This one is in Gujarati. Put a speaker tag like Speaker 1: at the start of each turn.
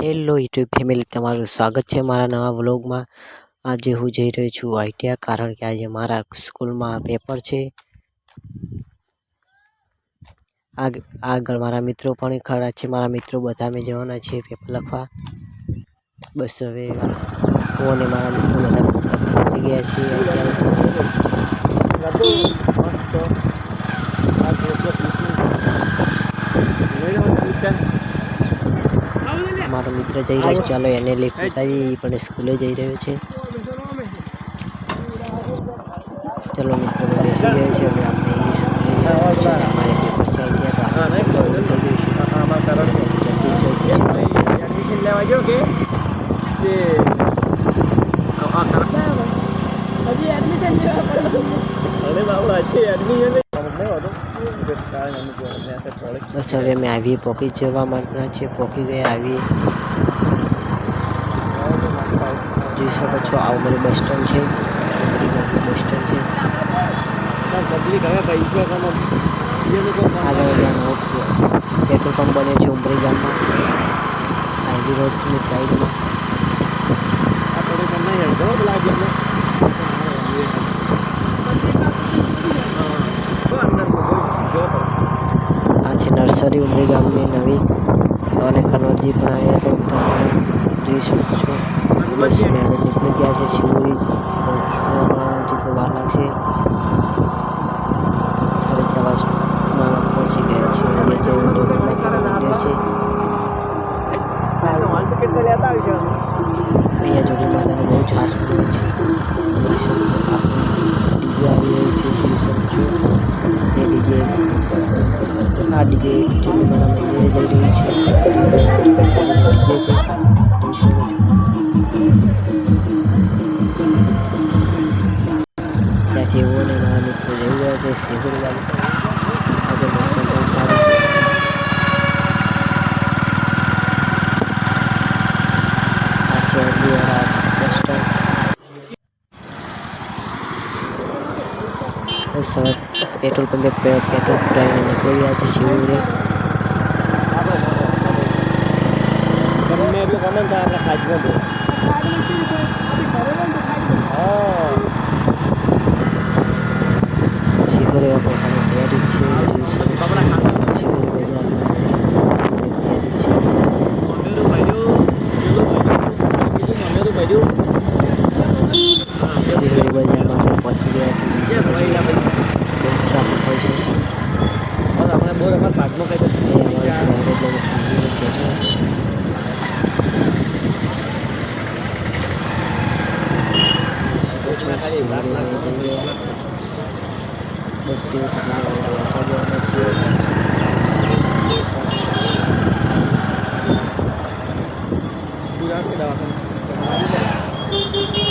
Speaker 1: હેલો યુટ્યુબ ફેમિલી, તમારું સ્વાગત છે મારા નવા વ્લોગમાં। આજે હું જઈ રહ્યો છું આઈટીઆઈ, કારણ કે આજે મારા સ્કૂલમાં પેપર છે। આગળ મારા મિત્રો પણ ખરા છે। મારા મિત્રો બધા અમે જવાના છે પેપર લખવા। બસ હવે હું અને મારા મિત્રો બધા નીકળી ગયા છીએ મારો મિત્ર જઈ રહ્યો છે, ચાલો એને લઈ ફરતાઈએ, પણ સ્કૂલે જઈ રહ્યો છે। ચલો મિત્રો, બેસી ગયો છે। હવે આપણે સ્કૂલે જવાનું છે, અમારે પેપર છે આઈટીઆઈ, તો આપણે થઈ ગયું લેવા જો કે હજી એડમિશન અરે બાબા છે એડમિશન બસ હવે અમે આવીએ, પોકી જવા માંગના છે। પોકી ગયા આવીએ, જોઈ શકો છો આ ઉમરી બસ સ્ટેન્ડ છે। બસ સ્ટેન્ડ છે, આગળ પેટ્રોલ પંપ બને છે ઉમરી ગામમાં, હાઈવે રોડની સાઈડમાં। આ છે નર્સરી ઉમરી ગામની નવી, અને કન્વરજી પણ આવ્યા તો જોઈ શકો છો। બસ અમે હવે નીકળી ગયા છે શિવરી પહોંચવામાં જેટલો વાર લાગશે, હવે જવામાં પહોંચી ગયા છે। અહીંયા જય જગન્નાથ મંદિર છે, અહીંયા જોડી માતાનો બહુ જ ખાસ હોય છે। તે ડીજે આ ડીજે જોડી માતા મંદિરે જઈ રહ્યું છે, ડીજે છે। ત્યાંથી હું અને મારા મિત્રો જઈ રહ્યા છે શિવરી બાજુ। આજે મોસમ બહુ સારું છે। આ છે અરબીવાળા બસ સ્ટેન્ડ। બસ હવે પેટ્રોલ પંપે પેટ્રોલ પુરાવીને નીકળી ગયા છે શિવરી। શિખરે પોતાની તૈયારી છે, શિખરી બજારમાં તૈયારી છે। શિખરી બજારમાં આપણે પહોંચી ગયા છીએ, બહુ ટ્રાફિક હોય છે। અમારે શહેર એટલે શિવરી કેટરસ બસ છે, પછી